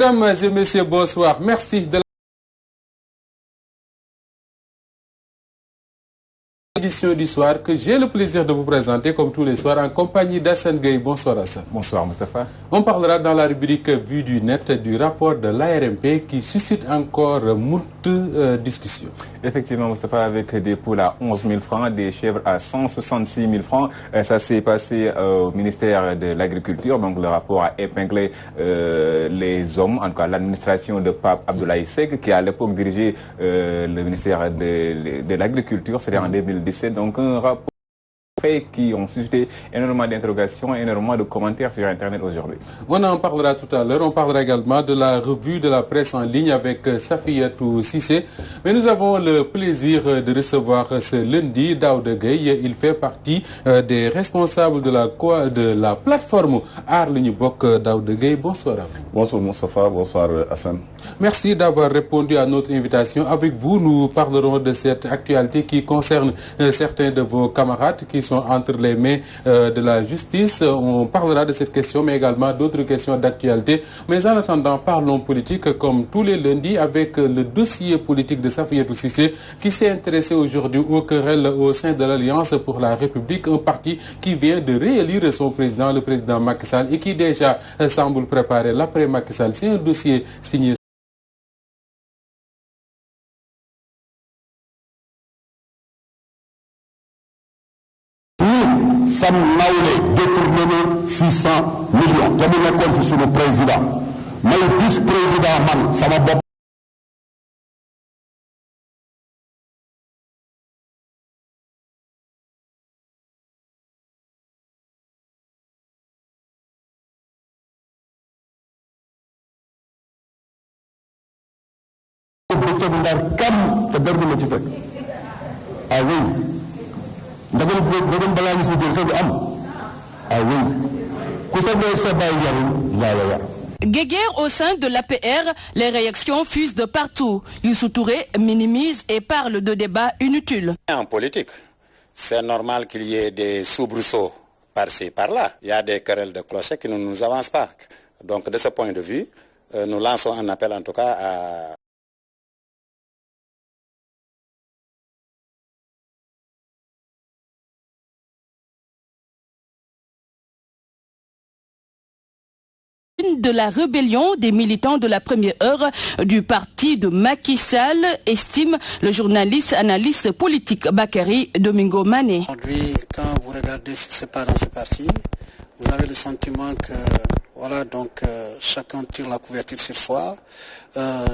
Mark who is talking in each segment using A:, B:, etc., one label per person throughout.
A: Mesdames et messieurs, bonsoir. Merci de l'édition du soir que j'ai le plaisir de vous présenter comme tous les soirs en compagnie d'Hassane Gueye. Bonsoir Hassane.
B: Bonsoir Moustapha.
A: On parlera dans la rubrique Vue du net du rapport de l'ARMP qui suscite encore moult discussions.
B: Effectivement Moustapha, avec des poules à 11 000 francs, des chèvres à 166 000 francs. Ça s'est passé au ministère de l'Agriculture. Donc le rapport a épinglé les hommes, en tout cas l'administration de Pape Abdoulaye Seck qui à l'époque dirigeait le ministère de l'Agriculture. C'était en 2017. Donc un rapport qui ont suscité énormément d'interrogations, énormément de commentaires sur Internet aujourd'hui.
A: On en parlera tout à l'heure. On parlera également de la revue de la presse en ligne avec Safiatou Cissé. Mais nous avons le plaisir de recevoir ce lundi Daouda Gueye. Il fait partie des responsables de la plateforme Aar Li Ñu Bokk. Daouda Gueye, bonsoir à vous.
C: Bonsoir Moustapha, bonsoir Hassane.
A: Merci d'avoir répondu à notre invitation. Avec vous, nous parlerons de cette actualité qui concerne certains de vos camarades qui sont entre les mains de la justice. On parlera de cette question, mais également d'autres questions d'actualité. Mais en attendant, parlons politique comme tous les lundis avec le dossier politique de Safiatou Cissé qui s'est intéressé aujourd'hui aux querelles au sein de l'Alliance pour la République, un parti qui vient de réélire son président, le président Macky Sall, et qui déjà semble préparer l'après Macky Sall. C'est un dossier signé
C: Sam Nawle détourné 600 millions. Te mu nekkoon fi sunu président may vice président man sama bopp. bëccëg ndar kam te dara du ma ci fekk. Ah oui. ndagam balaa ñu si jël sa du am. Ah oui. Ku sa bee sa bàyyi yarum laa la yar.
D: Guéguerre au sein de l'APR, les réactions fusent de partout. Youssou Touré minimise et parle de débats inutiles.
E: En politique, c'est normal qu'il y ait des soubresauts par-ci, par-là. Il y a des querelles de clochers qui ne nous avancent pas. Donc de ce point de vue, nous lançons un appel en tout cas à...
D: De la rébellion des militants de la première heure du parti de Macky Sall, estime le journaliste analyste politique Bakary Domingo Mané.
F: Aujourd'hui, quand vous regardez ce qui se passe dans ce parti, vous avez le sentiment que voilà, donc chacun tire la couverture sur soi,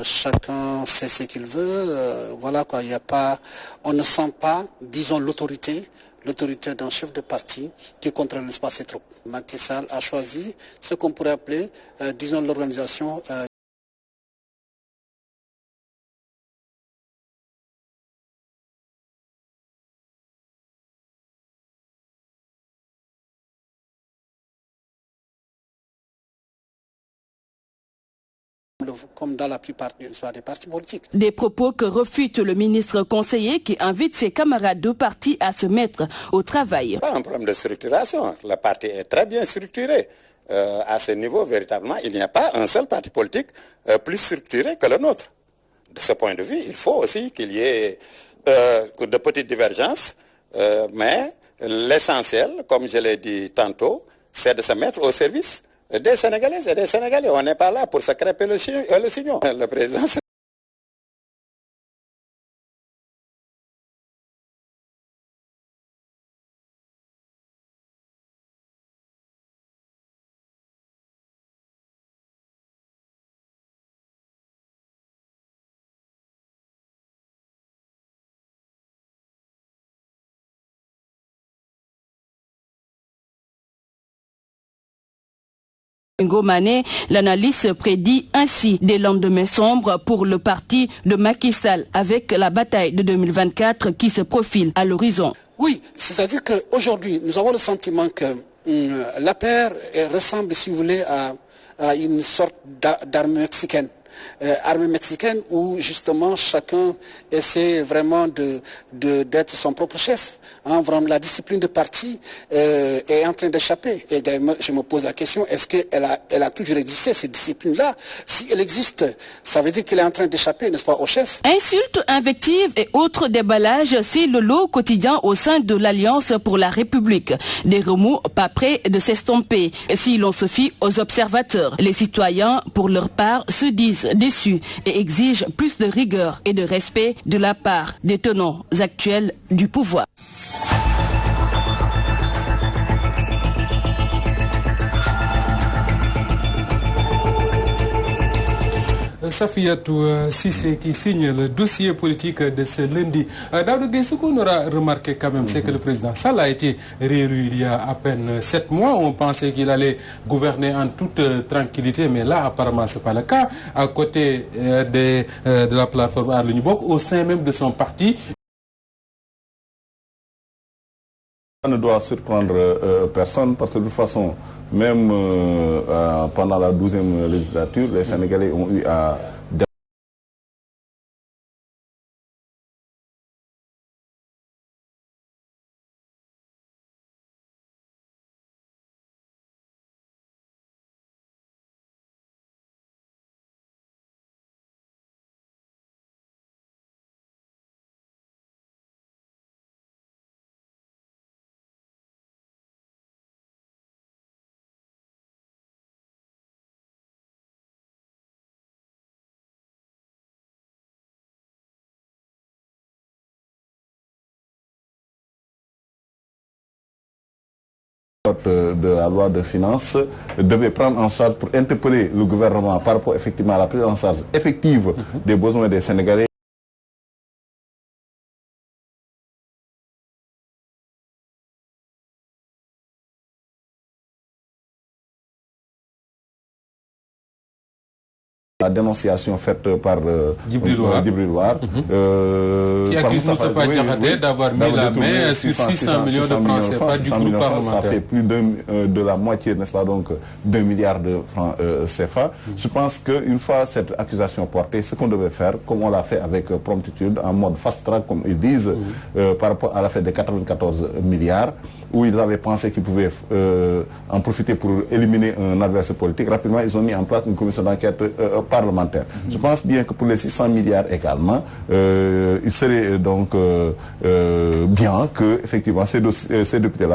F: chacun fait ce qu'il veut, voilà quoi, il n'y a pas, on ne sent pas, disons, l'autorité d'un chef de parti qui contrôle l'espace et trop. Macky Sall a choisi ce qu'on pourrait appeler, disons, l'organisation comme dans la plupart des partis politiques.
D: Des propos que refute le ministre conseiller qui invite ses camarades de parti à se mettre au travail.
E: Pas un problème de structuration. Le parti est très bien structuré. À ce niveau, véritablement, il n'y a pas un seul parti politique plus structuré que le nôtre. De ce point de vue, il faut aussi qu'il y ait de petites divergences, mais l'essentiel, comme je l'ai dit tantôt, c'est de se mettre au service des Sénégalaises et des Sénégalais. On n'est pas là pour se crêper le signon. Le président...
D: Domingo Mané, l'analyste prédit ainsi des lendemains sombres pour le parti de Macky Sall avec la bataille de 2024 qui se profile à l'horizon.
F: Oui, c'est-à-dire qu'aujourd'hui, nous avons le sentiment que l'APR ressemble, si vous voulez, à une sorte d'armée mexicaine. armée mexicaine où justement chacun essaie vraiment d'être son propre chef. Hein, vraiment, la discipline de parti est en train d'échapper. Et je me pose la question, est-ce qu'elle a toujours existé, cette discipline-là? Si elle existe, ça veut dire qu'elle est en train d'échapper, n'est-ce pas, au chef?
D: Insultes, invectives et autres déballages, c'est le lot quotidien au sein de l'Alliance pour la République. Des remous pas prêts de s'estomper. Si l'on se fie aux observateurs, les citoyens, pour leur part, se disent déçus et exigent plus de rigueur et de respect de la part des tenants actuels du pouvoir.
A: Safiatou Cissé qui signe le dossier politique de ce lundi. Daouda, ce qu'on aura remarqué quand même, c'est que le président Sall a été réélu il y a à peine 7 mois. On pensait qu'il allait gouverner en toute tranquillité, mais là, apparemment, ce n'est pas le cas. À côté de la plateforme Aar Li Ñu Bokk, au sein même de son parti.
G: Ça ne doit surprendre personne parce que de toute façon, même pendant la 12e législature, les Sénégalais ont eu à de la loi de finances devait prendre en charge pour interpeller le gouvernement par rapport effectivement à la prise en charge effective des besoins des Sénégalais. La dénonciation faite par
A: Djibril War, qui accuse Moustapha Diakhaté d'avoir mis la main sur 600 millions de francs CFA du groupe parlementaire.
G: Ça fait plus de la moitié, n'est-ce pas, donc d'1 milliard de francs CFA. Je pense qu'une fois cette accusation portée, ce qu'on devait faire, comme on l'a fait avec promptitude, en mode fast-track, comme ils disent, par rapport à l'affaire des 94 milliards, où ils avaient pensé qu'ils pouvaient en profiter pour éliminer un adversaire politique. Rapidement, ils ont mis en place une commission d'enquête parlementaire. Je pense bien que pour les 600 milliards également, il serait donc bien que, effectivement, ces députés-là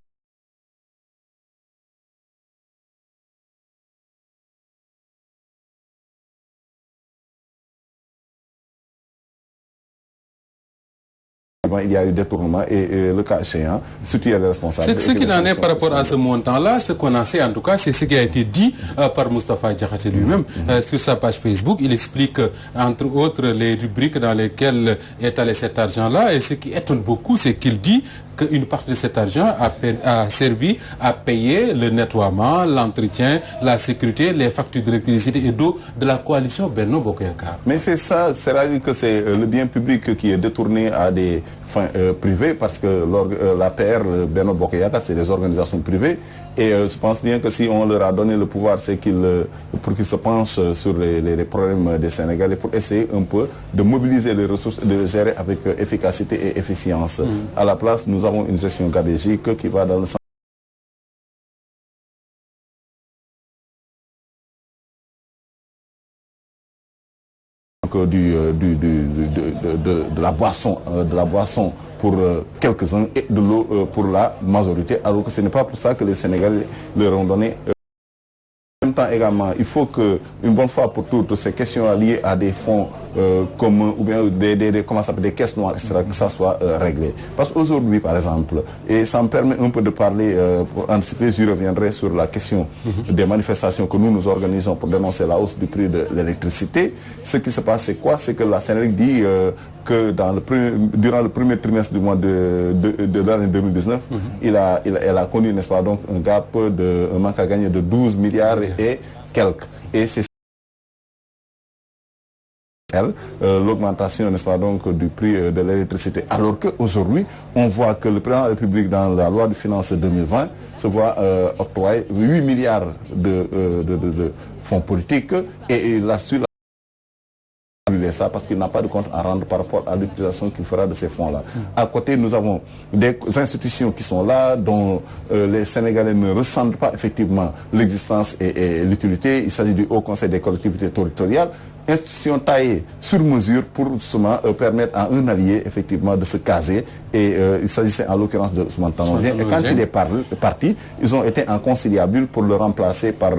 G: il y a eu détournement et le cas échéant, surtout il y a les responsables.
A: Ce qui n'en est par rapport à ce montant-là, ce qu'on a sait en tout cas, c'est ce qui a été dit par Moustapha Diakhaté lui-même sur sa page Facebook. Il explique entre autres les rubriques dans lesquelles est allé cet argent-là, et ce qui étonne beaucoup, c'est qu'il dit qu'une partie de cet argent a servi à payer le nettoiement, l'entretien, la sécurité, les factures d'électricité et d'eau de la coalition Benno Bokk Yakaar.
G: Mais c'est ça, c'est-à-dire que c'est le bien public qui est détourné à des fins privées, parce que l'APR, Benno Bokk Yakaar, c'est des organisations privées. Et je pense bien que si on leur a donné le pouvoir, c'est pour qu'ils se penchent sur les problèmes des Sénégalais, pour essayer un peu de mobiliser les ressources et de les gérer avec efficacité et efficience. À la place, nous avons une gestion gabégique qui va dans le sens de la boisson pour quelques-uns et de l'eau pour la majorité, alors que ce n'est pas pour ça que les Sénégalais leur ont donné. En même temps également, il faut que, une bonne fois pour toutes, ces questions liées à des fonds communs ou bien des caisses noires, etc., que ça soit réglé. Parce qu'aujourd'hui, par exemple, et ça me permet un peu de parler, pour anticiper, j'y reviendrai sur la question des manifestations que nous organisons pour dénoncer la hausse du prix de l'électricité. Ce qui se passe, c'est quoi? C'est que la Sénélec dit que durant le premier trimestre du mois de l'année 2019, elle a connu, n'est-ce pas, donc un gap un manque à gagner de 12 milliards et quelques. Et c'est l'augmentation, n'est-ce pas, donc, du prix de l'électricité. Alors qu'aujourd'hui, on voit que le président de la République, dans la loi de finances 2020, se voit octroyer 8 milliards de fonds politiques et là-dessus, retirer ça parce qu'il n'a pas de compte à rendre par rapport à l'utilisation qu'il fera de ces fonds-là. À côté, nous avons des institutions qui sont là, dont les Sénégalais ne ressentent pas effectivement l'existence et l'utilité. Il s'agit du Haut Conseil des collectivités territoriales, institution taillée sur mesure pour justement permettre à un allié effectivement de se caser. Et il s'agissait en l'occurrence de Ousmane Tanor Dieng. Et quand il est parti, ils ont été inconciliables pour le remplacer par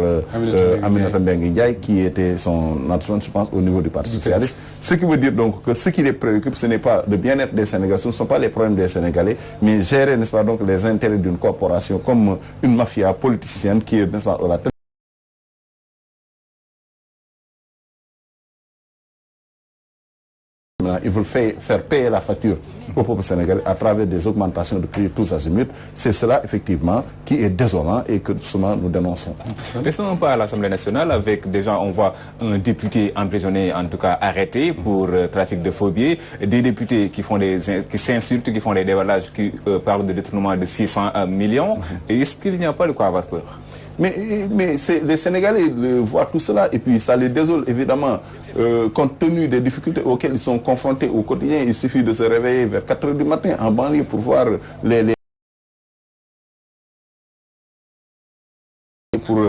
G: Aminata Mbengue Ndiaye, qui était son adjoint, je pense, au niveau du Parti socialiste. Ce qui veut dire donc que ce qui les préoccupe, ce n'est pas le bien-être des Sénégalais, ce ne sont pas les problèmes des Sénégalais, mais gérer, n'est-ce pas, donc les intérêts d'une corporation comme une mafia politicienne qui est, n'est-ce pas, la tête. Ils veulent faire payer la facture au peuple sénégalais à travers des augmentations de prix tous azimuts. C'est cela, effectivement, qui est désolant et que souvent nous dénonçons.
B: Restons pas à l'Assemblée nationale avec déjà, on voit un député emprisonné, en tout cas arrêté pour trafic de faux billets, des députés qui s'insultent, qui font des déballages, qui parlent de détournement de 600 millions. Est-ce qu'il n'y a pas de quoi avoir peur?
G: Mais les Sénégalais voient tout cela et puis ça les désole évidemment compte tenu des difficultés auxquelles ils sont confrontés au quotidien. Il suffit de se réveiller vers 4 h du matin en banlieue pour voir pour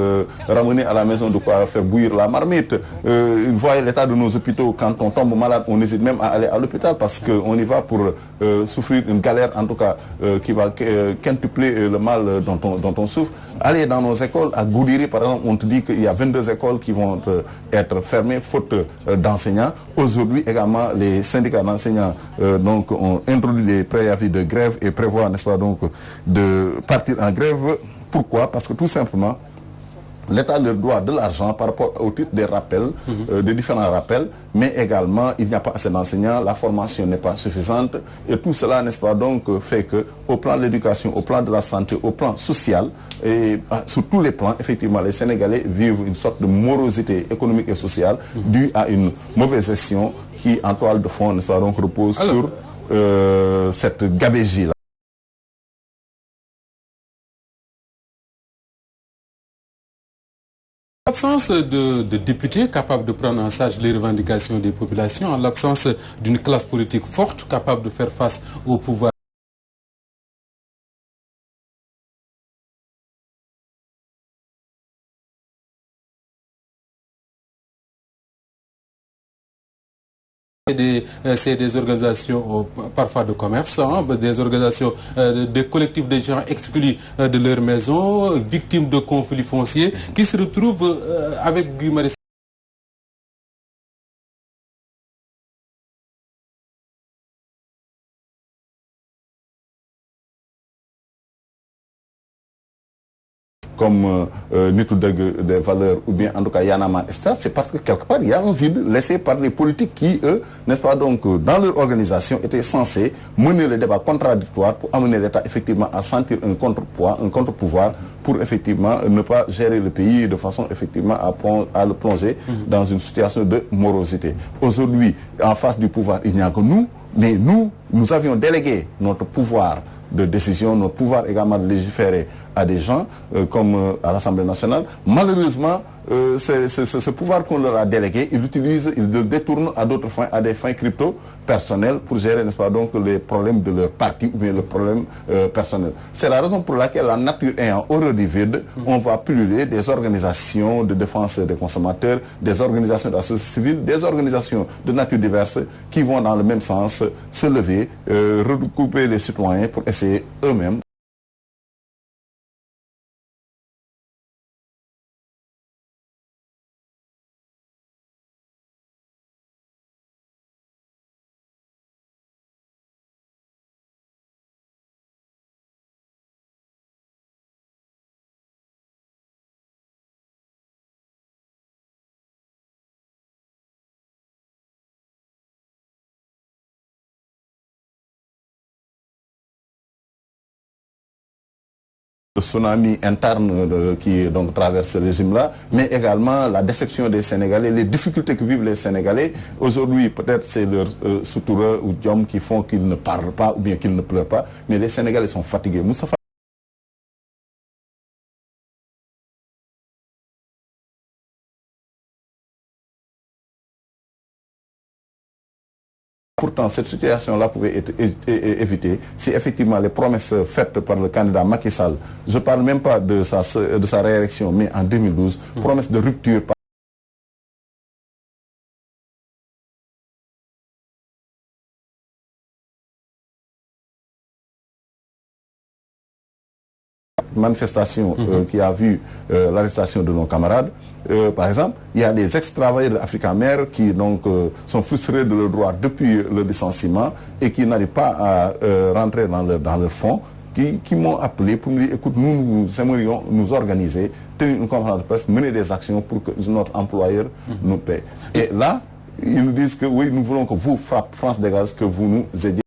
G: ramener à la maison de quoi faire bouillir la marmite. Ils voient l'état de nos hôpitaux. Quand on tombe malade, on hésite même à aller à l'hôpital parce qu'on y va pour souffrir une galère, en tout cas, qui va quintupler le mal dont on souffre. Aller dans nos écoles, à Goudiri, par exemple, on te dit qu'il y a 22 écoles qui vont être fermées faute d'enseignants. Aujourd'hui, également, les syndicats d'enseignants donc, ont introduit des préavis de grève et prévoient, n'est-ce pas, donc, de partir en grève. Pourquoi? Parce que tout simplement, l'État leur doit de l'argent par rapport au titre des rappels, des différents rappels, mais également il n'y a pas assez d'enseignants, la formation n'est pas suffisante et tout cela, n'est-ce pas, donc fait que au plan de l'éducation, au plan de la santé, au plan social et sur tous les plans, effectivement, les Sénégalais vivent une sorte de morosité économique et sociale due à une mauvaise gestion qui, en toile de fond, n'est-ce pas, donc repose sur cette gabegie-là.
A: L'absence de députés capables de prendre en charge les revendications des populations, en l'absence d'une classe politique forte capable de faire face au pouvoir c'est des organisations parfois de commerce, des organisations, des collectifs de gens exclus de leur maison, victimes de conflits fonciers, qui se retrouvent avec Guy Marius
G: comme Nitu des valeurs ou bien en tout cas Yanama, c'est parce que quelque part il y a un vide laissé par les politiques qui, eux, n'est-ce pas, donc dans leur organisation étaient censés mener le débat contradictoire pour amener l'État effectivement à sentir un contrepoids, un contre-pouvoir pour effectivement ne pas gérer le pays de façon effectivement à le plonger dans une situation de morosité. Aujourd'hui, en face du pouvoir, il n'y a que nous, mais nous avions délégué notre pouvoir de décision, notre pouvoir également de légiférer à des gens comme à l'Assemblée nationale. Malheureusement, ce pouvoir qu'on leur a délégué, ils l'utilisent, ils le détournent à d'autres fins, à des fins crypto-personnelles pour gérer, n'est-ce pas, donc les problèmes de leur parti ou bien le problème personnel. C'est la raison pour laquelle la nature ayant horreur du vide, on va pulluler des organisations de défense des consommateurs, des organisations de la société civile, des organisations de nature diverse qui vont dans le même sens se lever, regrouper les citoyens pour essayer eux-mêmes le tsunami interne qui donc traverse ce régime-là, mais également la déception des Sénégalais, les difficultés que vivent les Sénégalais. Aujourd'hui, peut-être c'est leur soutoureux ou diom qui font qu'ils ne parlent pas ou bien qu'ils ne pleurent pas, mais les Sénégalais sont fatigués. pourtant cette situation-là pouvait être évitée si effectivement les promesses faites par le candidat Macky Sall, je ne parle même pas de sa réélection, mais en 2012, promesse de rupture manifestation qui a vu l'arrestation de nos camarades. Par exemple, il y a des ex-travailleurs de Africa Mer qui donc sont frustrés de leurs droits depuis le licenciement et qui n'arrivent pas à rentrer dans leur fonds, qui m'ont appelé pour me dire, écoute, nous aimerions nous organiser, tenir une conférence de presse, mener des actions pour que notre employeur nous paie. Et là, ils nous disent que oui, nous voulons que vous, FRAPP, France Dégage, que vous nous aidiez.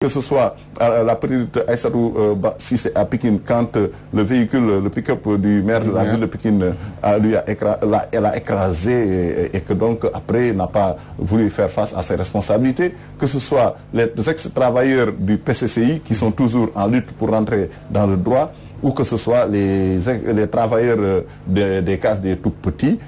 G: Que ce soit à la petite Aïssatou Cissé à Pikine, quand le véhicule, le pick-up du maire de la ville de Pikine l'a écrasé et que donc après n'a pas voulu faire face à ses responsabilités, que ce soit les ex-travailleurs du PCCI qui sont toujours en lutte pour rentrer dans le droit, ou que ce soit les travailleurs des cases des tout petits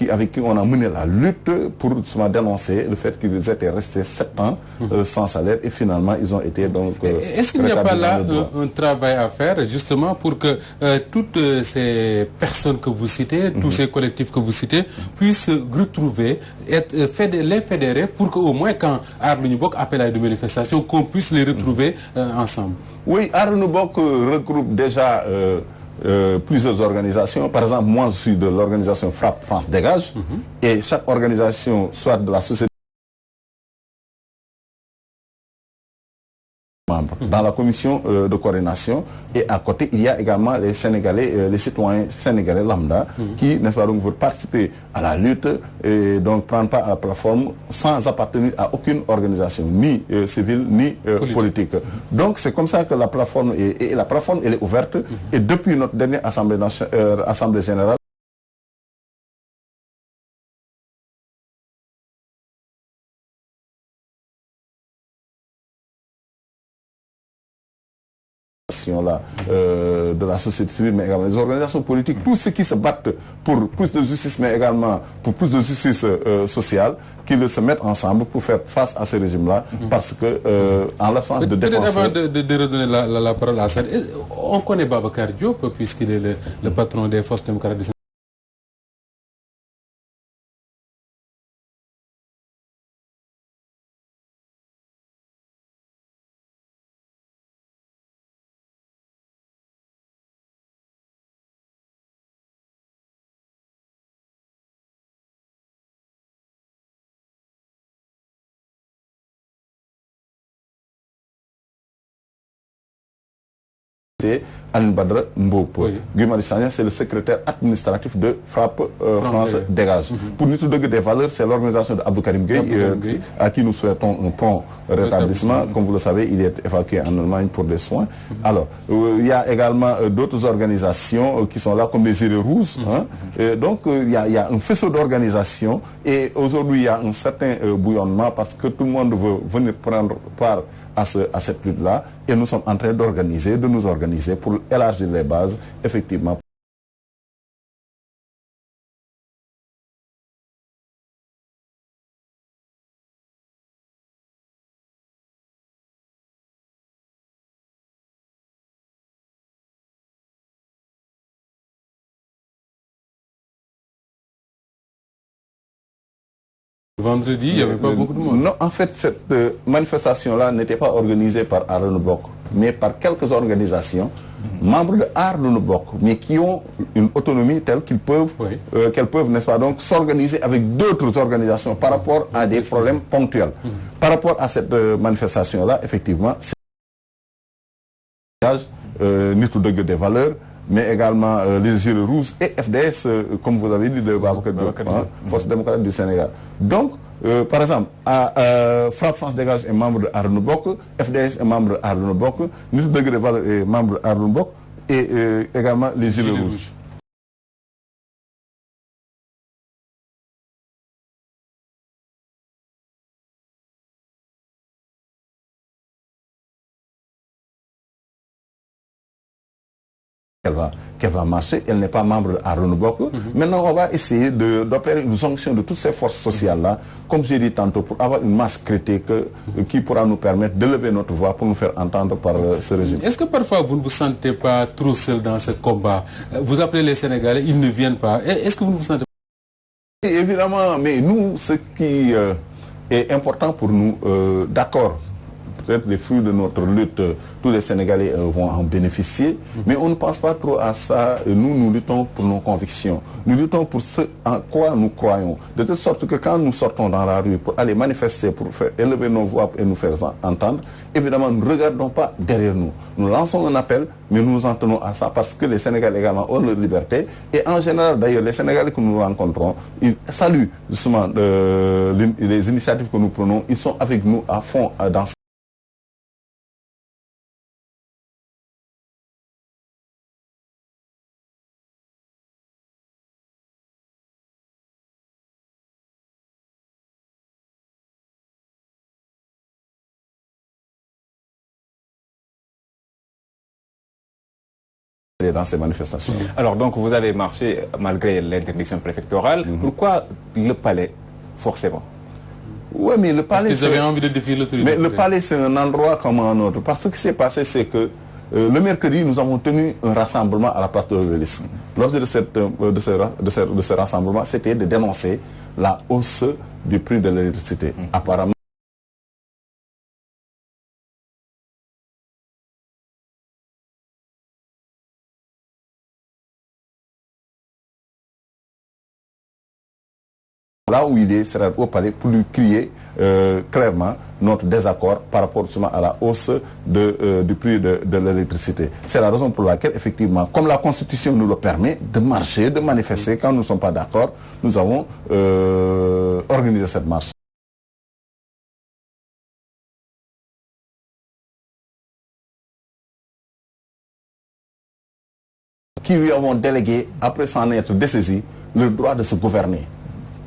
G: avec qui on a mené la lutte pour dénoncer le fait qu'ils étaient restés 7 ans sans salaire et finalement ils ont été donc...
A: Est-ce qu'il n'y a pas là un travail à faire justement pour que toutes ces personnes que vous citez, tous ces collectifs que vous citez puissent retrouver, les fédérer pour qu'au moins quand Aar Lu Ñu Bokk appelle à des manifestations, qu'on puisse les retrouver ensemble?
G: Oui, Aar Lu Ñu Bokk regroupe déjà plusieurs organisations. Par exemple, moi je suis de l'organisation FRAPP France Dégage et chaque organisation, soit de la société dans la commission de coordination, et à côté il y a également les Sénégalais, les citoyens sénégalais lambda qui, n'est-ce pas, donc veulent participer à la lutte et donc prendre part à la plateforme sans appartenir à aucune organisation, ni civile ni politique. Donc c'est comme ça que la plateforme elle est ouverte et depuis notre dernière assemblée générale, là, de la société civile, mais également les organisations politiques, tous ceux qui se battent pour plus de justice, mais également pour plus de justice sociale, qu'ils se mettent ensemble pour faire face à ce régime-là, parce que en l'absence de défenseurs...
A: Avant de redonner la parole à Assad, on connaît Babacar Diop, puisqu'il est le patron des forces démocratiques.
G: C'est Alioune Badara Mboup. Guy Marius Sagna, c'est le secrétaire administratif de FRAPP France Dégage. Pour Nitu Deug des Valeurs, c'est l'organisation de Abdou Karim Gueye, à qui nous souhaitons un prompt rétablissement. Comme vous le savez, il est évacué en Allemagne pour des soins. Alors, il y a également d'autres organisations qui sont là, comme les Gilets Rouges. Donc, il y a un faisceau d'organisations et aujourd'hui, il y a un certain bouillonnement parce que tout le monde veut venir prendre part à cette lutte-là et nous sommes en train de nous organiser pour élargir les bases, effectivement.
A: Vendredi, il n'y avait pas beaucoup de monde.
G: Non, en fait, cette manifestation-là n'était pas organisée par Aar Lu Ñu Bokk, mais par quelques organisations, membres de Aar Lu Ñu Bokk, mais qui ont une autonomie telle qu'elles peuvent, n'est-ce pas, donc s'organiser avec d'autres organisations par rapport à des problèmes ponctuels. Par rapport à cette manifestation-là, effectivement, c'est Nitu Deug des Valeurs, mais également les Gilets Rouges et FDS, comme vous avez dit, de Babacar Diop, Force démocratique du Sénégal. Donc, par exemple, FRAPP France Dégage est membre de Aar Lu Ñu Bokk, FDS est membre de Aar Lu Ñu Bokk, Nitu Deug des Valeurs est membre de Aar Lu Ñu Bokk, et également les Gilets Rouges. qu'elle va marcher. Elle n'est pas membre à Renobok. Maintenant, on va essayer d'opérer une jonction de toutes ces forces sociales-là, comme j'ai dit tantôt, pour avoir une masse critique qui pourra nous permettre de lever notre voix pour nous faire entendre par ce régime.
A: Est-ce que parfois vous ne vous sentez pas trop seul dans ce combat? Vous appelez les Sénégalais, ils ne viennent pas. Est-ce que vous ne vous sentez pas?
G: Évidemment, mais nous, ce qui est important pour nous, d'accord, peut-être les fruits de notre lutte, tous les Sénégalais vont en bénéficier, mais on ne pense pas trop à ça. Nous luttons pour nos convictions. Nous luttons pour ce en quoi nous croyons. De telle sorte que quand nous sortons dans la rue pour aller manifester, pour faire élever nos voix et nous faire entendre, évidemment, nous ne regardons pas derrière nous. Nous lançons un appel, mais nous nous en tenons à ça parce que les Sénégalais également ont leur liberté. Et en général, d'ailleurs, les Sénégalais que nous rencontrons, ils saluent justement les initiatives que nous prenons. Ils sont avec nous à fond dans ce. Dans ces manifestations.
B: Alors donc vous avez marché malgré l'interdiction préfectorale. Pourquoi le palais, forcément?
G: Oui, mais le palais...
A: Parce qu'ils avaient envie de défier l'autorité.
G: Mais le palais, c'est un endroit comme un autre. Parce que ce qui s'est passé, c'est que le mercredi, nous avons tenu un rassemblement à la place de l'Obélisque. L'objet de ce rassemblement, c'était de dénoncer la hausse du prix de l'électricité. Apparemment, là où il est, sera au palais pour lui crier clairement notre désaccord par rapport justement à la hausse du prix de l'électricité. C'est la raison pour laquelle, effectivement, comme la Constitution nous le permet, de marcher, de manifester, quand nous ne sommes pas d'accord, nous avons organisé cette marche. Qui lui avons délégué, après s'en être dessaisi, le droit de se gouverner,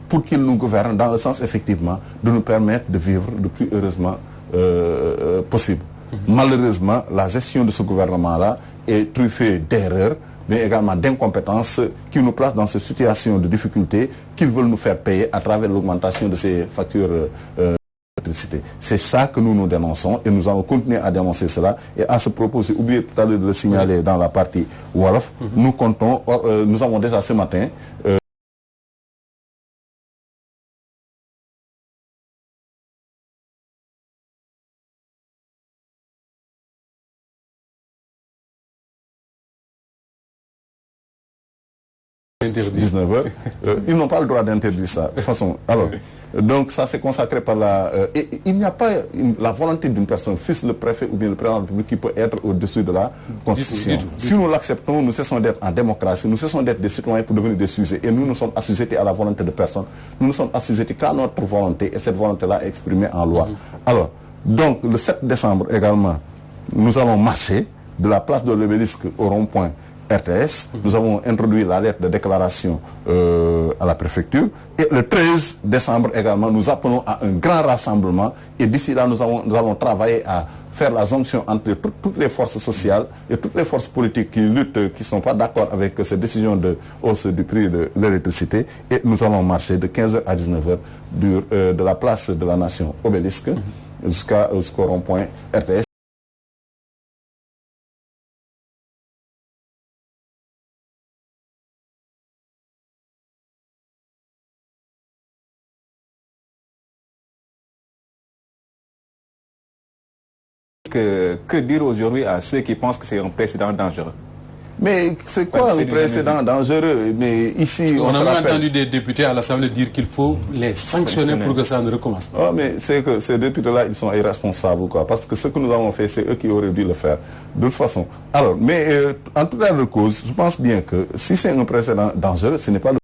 G: pour qu'il nous gouverne dans le sens, effectivement, de nous permettre de vivre le plus heureusement possible. Malheureusement, la gestion de ce gouvernement-là est truffée d'erreurs, mais également d'incompétences qui nous placent dans cette situation de difficulté qu'ils veulent nous faire payer à travers l'augmentation de ces factures d'électricité. C'est ça que nous dénonçons et nous allons continuer à dénoncer cela. Et à ce propos, j'ai oublié tout à l'heure de le signaler dans la partie Wolof, nous comptons, nous avons déjà ce matin
A: interdit.
G: 19 heures. Ils n'ont pas le droit d'interdire ça. De toute façon, alors, donc ça c'est consacré par la... et il n'y a pas la volonté d'une personne, fût-ce le préfet ou bien le président de la République, qui peut être au-dessus de la Constitution. Si nous l'acceptons, nous cessons d'être en démocratie, nous cessons d'être des citoyens pour devenir des sujets. Et nous sommes assujettis à la volonté de personne. Nous ne sommes assujettis qu'à notre volonté, et cette volonté-là est exprimée en loi. Alors, donc le 7 décembre également, nous allons marcher de la place de l'Obélisque au rond-point RTS. Nous avons introduit la lettre de déclaration à la préfecture. Et le 13 décembre également, nous appelons à un grand rassemblement. Et d'ici là, nous allons travailler à faire la jonction entre toutes les forces sociales et toutes les forces politiques qui luttent, qui ne sont pas d'accord avec ces décisions de hausse du prix de l'électricité. Et nous allons marcher de 15h à 19h de la place de la Nation Obélisque jusqu'au rond-point RTS.
B: Que dire aujourd'hui à ceux qui pensent que c'est un précédent dangereux?
G: Mais c'est quoi un précédent dangereux? Mais ici,
A: on a même entendu des députés à l'Assemblée dire qu'il faut les sanctionner pour que ça ne recommence pas.
G: Oh, mais c'est que ces députés-là, ils sont irresponsables, quoi. Parce que ce que nous avons fait, c'est eux qui auraient dû le faire. De toute façon. Alors, mais en tout cas de cause, je pense bien que si c'est un précédent dangereux, ce n'est pas le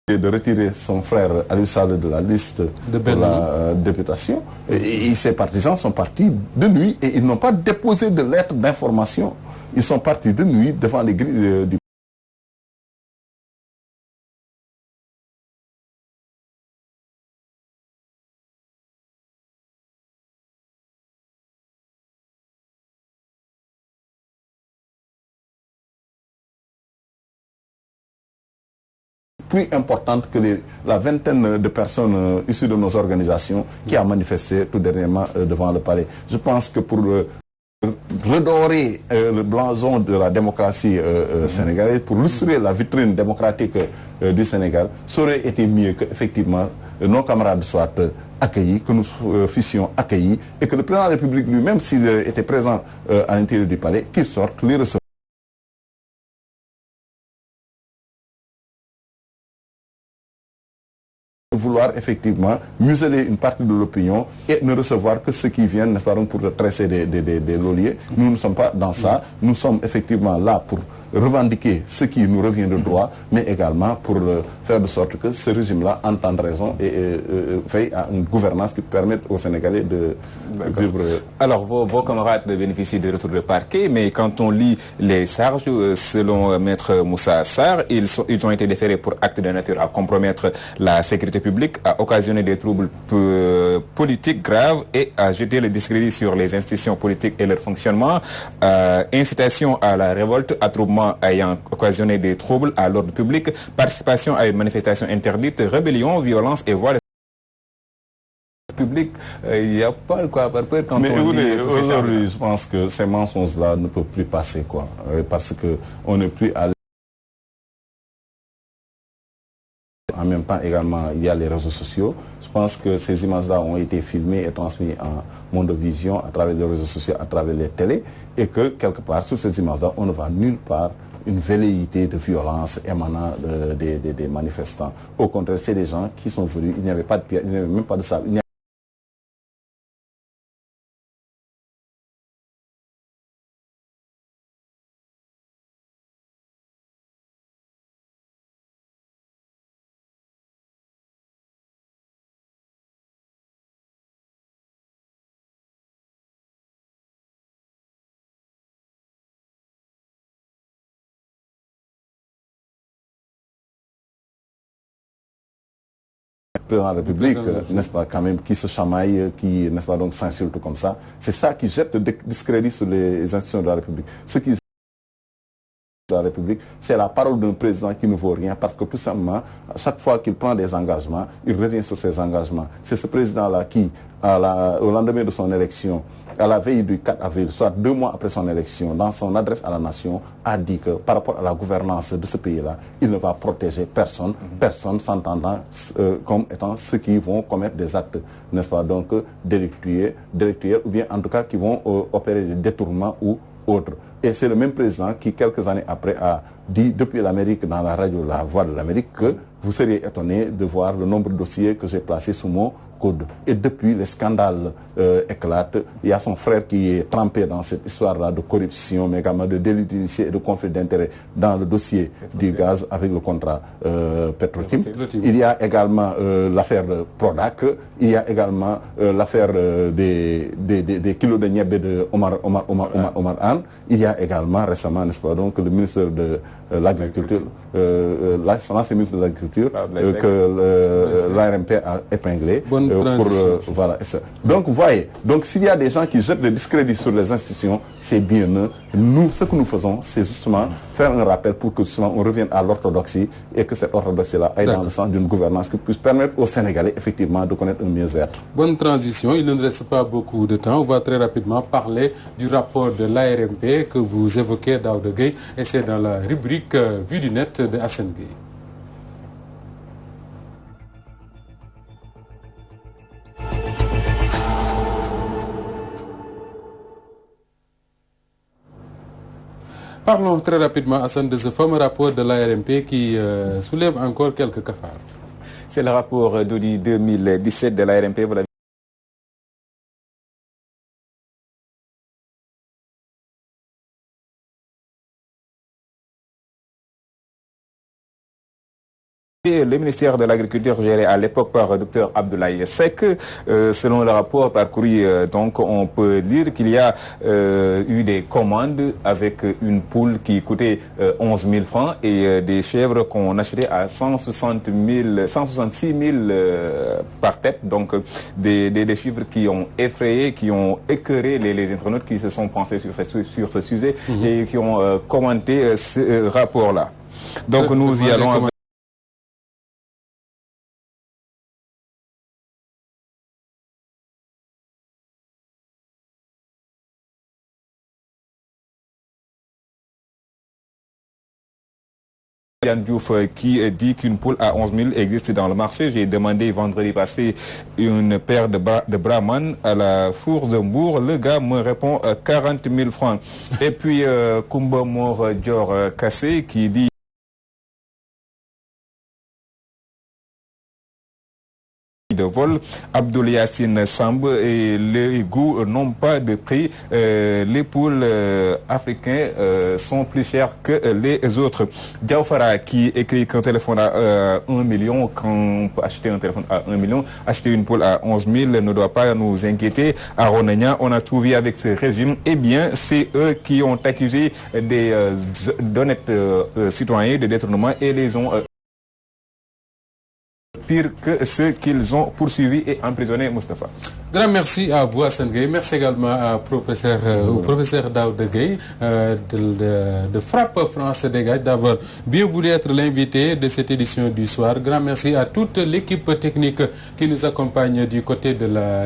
G: de retirer son frère Aliou Sall de la liste de la députation. Et ses partisans sont partis de nuit et ils n'ont pas déposé de lettre d'information. Ils sont partis de nuit devant les grilles du plus importante que la vingtaine de personnes issues de nos organisations qui a manifesté tout dernièrement devant le palais. Je pense que pour redorer le blason de la démocratie sénégalaise, pour lustrer la vitrine démocratique du Sénégal, ça aurait été mieux que effectivement nos camarades soient accueillis, que nous fussions accueillis et que le président de la République lui-même, s'il était présent à l'intérieur du palais, qu'il sorte, les recevoir. Vouloir effectivement museler une partie de l'opinion et ne recevoir que ceux qui viennent, n'est-ce pas, pour tresser des loliers. Nous ne sommes pas dans ça. Nous sommes effectivement là pour revendiquer ce qui nous revient de droit, mais également pour faire de sorte que ce régime-là entende raison et veille à une gouvernance qui permette aux Sénégalais de vivre.
B: Alors, vos camarades bénéficient de retour de parquet, mais quand on lit les charges, selon Maître Moussa Sarr, ils ont été déférés pour actes de nature à compromettre la sécurité publique, à occasionner des troubles politiques graves et à jeter le discrédit sur les institutions politiques et leur fonctionnement, incitation à la révolte, attroupement ayant occasionné des troubles à l'ordre public, participation à une manifestation interdite, rébellion, violence et voie public. Il n'y a pas quoi avoir peur quand on lit tous ces charges.
G: Aujourd'hui, je pense que ces mensonges-là ne peuvent plus passer, quoi, parce qu'on n'est plus à. En même temps, également, il y a les réseaux sociaux. Je pense que ces images-là ont été filmées et transmises en mondovision à travers les réseaux sociaux, à travers les télés, et que, quelque part, sur ces images-là, on ne voit nulle part une velléité de violence émanant des manifestants. Au contraire, c'est des gens qui sont venus, il n'y avait pas de pierre, il n'y avait même pas de sable. Président de la République, n'est-ce pas, quand même, qui se chamaille, qui, n'est-ce pas, donc s'insulte comme ça. C'est ça qui jette le discrédit sur les institutions de la République. Ce qui de la République, c'est la parole d'un président qui ne vaut rien parce que tout simplement, à chaque fois qu'il prend des engagements, il revient sur ses engagements. C'est ce président-là qui, au lendemain de son élection, à la veille du 4 avril, soit 2 mois après son élection, dans son adresse à la nation, a dit que par rapport à la gouvernance de ce pays-là, il ne va protéger personne, personne s'entendant comme étant ceux qui vont commettre des actes, n'est-ce pas, donc délictueux, ou bien en tout cas qui vont opérer des détournements ou autres. Et c'est le même président qui, quelques années après, a dit depuis l'Amérique, dans la radio La Voix de l'Amérique, que vous seriez étonné de voir le nombre de dossiers que j'ai placés sous mon code. Et depuis, les scandales éclatent. Il y a son frère qui est trempé dans cette histoire-là de corruption, mais également de délit d'initié et de conflit d'intérêts dans le dossier du gaz avec le contrat Petrotim. Il y a également l'affaire Prodac. Il y a également l'affaire des kilos de niébé de Omar Anne. Il y a également récemment, n'est-ce pas, donc le ministre de l'Agriculture, l'ancien ministre de l'Agriculture, que l'ARMP a épinglé. Voilà. Donc, vous voyez, donc s'il y a des gens qui jettent le discrédit sur les institutions, c'est bien eux. Nous, ce que nous faisons, c'est justement faire un rappel pour que justement on revienne à l'orthodoxie et que cette orthodoxie-là aille dans le sens d'une gouvernance qui puisse permettre aux Sénégalais effectivement de connaître un mieux-être.
A: Bonne transition, il ne nous reste pas beaucoup de temps. On va très rapidement parler du rapport de l'ARMP que vous évoquez, Daouda Gueye, et c'est dans la rubrique Vue du net de Assane Gueye. Parlons très rapidement, Assane, de ce fameux rapport de l'ARMP qui soulève encore quelques cafards.
B: C'est le rapport d'audit 2017 de l'ARMP. Vous l'avez le ministère de l'Agriculture géré à l'époque par Dr Abdoulaye Seck. Selon le rapport parcouru, donc on peut dire qu'il y a eu des commandes avec une poule qui coûtait 11 000 francs et des chèvres qu'on achetait à 166 000 par tête. Donc des chiffres qui ont effrayé, qui ont écœuré les internautes qui se sont pensés sur ce sujet et qui ont commenté ce rapport-là. Donc nous y allons. Yann Diouf qui dit qu'une poule à 11 000 existe dans le marché. J'ai demandé vendredi passé une paire de Brahman à la Four de Mbour. Le gars me répond 40 000 francs. Et puis Koumba Mor Dior Kassé qui dit de vol, Abdoul Yassine Samb et les goûts n'ont pas de prix. Les poules africains sont plus chers que les autres. Diaofara qui écrit qu'un téléphone à 1 million, quand on peut acheter un téléphone à 1 million, acheter une poule à 11 000 ne doit pas nous inquiéter. À Ronagna, on a tout vu avec ce régime. Eh bien, c'est eux qui ont accusé des d'honnêtes citoyens de détournement et les ont pire que ceux qu'ils ont poursuivis et emprisonnés, Moustapha.
A: Grand merci à vous, Hassan Gueye. Merci également au professeur Daouda Gueye de Frappe France Dégage d'avoir bien voulu être l'invité de cette édition du soir. Grand merci à toute l'équipe technique qui nous accompagne du côté de la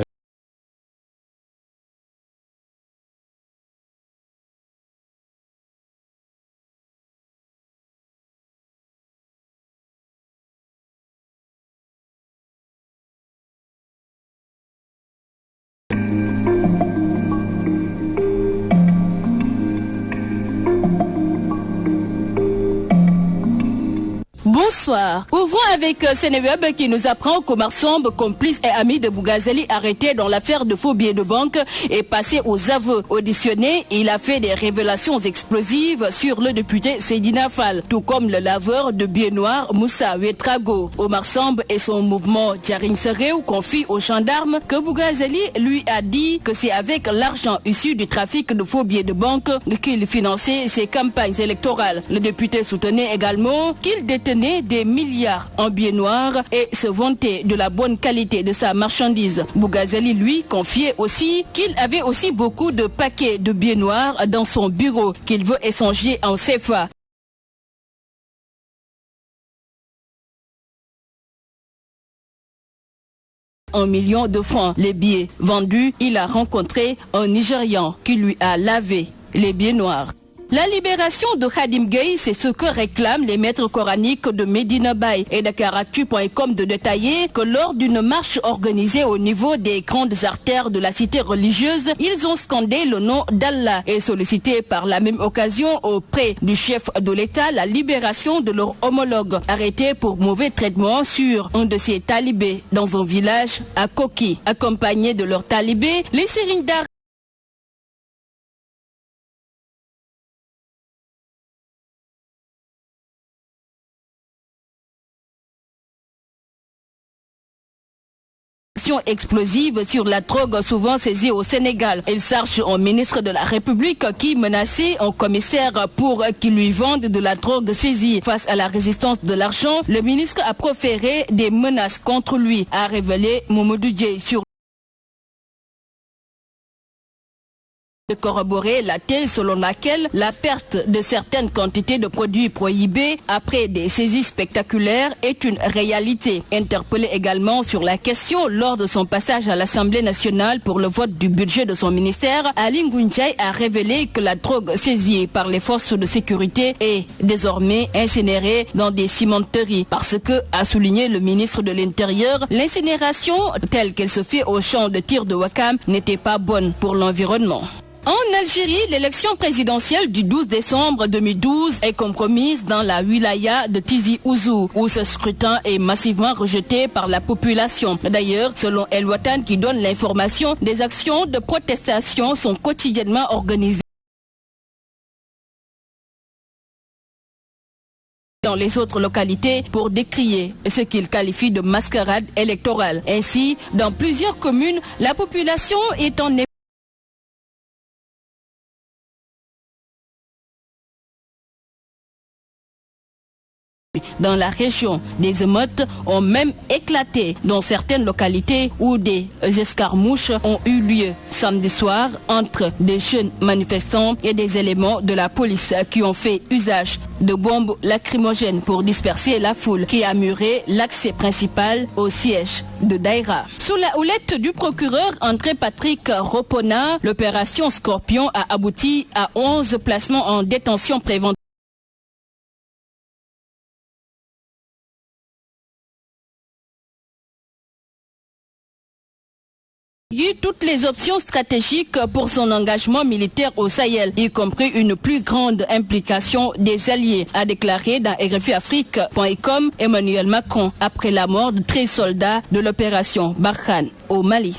D: Bonsoir. Ouvrons avec Sénéweb qui nous apprend qu'Omar Samb, complice et ami de Bougazeli, arrêté dans l'affaire de faux billets de banque, est passé aux aveux. Auditionné, il a fait des révélations explosives sur le député Seydina Fall, tout comme le laveur de billets noirs Moussa Ouetrago. Omar Samb et son mouvement Djarin Serew confient aux gendarmes que Bougazeli lui a dit que c'est avec l'argent issu du trafic de faux billets de banque qu'il finançait ses campagnes électorales. Le député soutenait également qu'il détenait des milliards en billets noirs et se vantait de la bonne qualité de sa marchandise. Bougazeli lui confiait aussi qu'il avait aussi beaucoup de paquets de billets noirs dans son bureau qu'il veut échanger en CFA. $1 million. Les billets vendus, il a rencontré un Nigérian qui lui a lavé les billets noirs. La libération de Khadim Gueye, c'est ce que réclament les maîtres coraniques de Medina Baye et Dakaractu.com de détailler que lors d'une marche organisée au niveau des grandes artères de la cité religieuse, ils ont scandé le nom d'Allah et sollicité par la même occasion auprès du chef de l'État la libération de leur homologue arrêté pour mauvais traitement sur un de ces talibés dans un village à Koki. Accompagnés de leurs talibés, les Sérindar explosive sur la drogue souvent saisie au Sénégal. Il charge un ministre de la République qui menaçait un commissaire pour qu'il lui vende de la drogue saisie. Face à la résistance de l'argent, le ministre a proféré des menaces contre lui, a révélé Mamadou Dieye sur de corroborer la thèse selon laquelle la perte de certaines quantités de produits prohibés après des saisies spectaculaires est une réalité. Interpellé également sur la question lors de son passage à l'Assemblée nationale pour le vote du budget de son ministère, Ali Ngouille a révélé que la drogue saisie par les forces de sécurité est désormais incinérée dans des cimenteries parce que, a souligné le ministre de l'Intérieur, l'incinération telle qu'elle se fait au champ de tir de Ouakam n'était pas bonne pour l'environnement. En Algérie, l'élection présidentielle du 12 décembre 2012 est compromise dans la wilaya de Tizi Ouzou, où ce scrutin est massivement rejeté par la population. D'ailleurs, selon El Watan qui donne l'information, des actions de protestation sont quotidiennement organisées dans les autres localités pour décrier ce qu'il qualifie de mascarade électorale. Ainsi, dans plusieurs communes, la population est en dans la région. Des émeutes ont même éclaté dans certaines localités où des escarmouches ont eu lieu samedi soir entre des jeunes manifestants et des éléments de la police qui ont fait usage de bombes lacrymogènes pour disperser la foule qui a muré l'accès principal au siège de Daïra. Sous la houlette du procureur André Patrick Ropona, l'opération Scorpion a abouti à 11 placements en détention préventive étudie toutes les options stratégiques pour son engagement militaire au Sahel, y compris une plus grande implication des alliés, a déclaré dans RFI Afrique.com Emmanuel Macron après la mort de 13 soldats de l'opération Barkhane au Mali.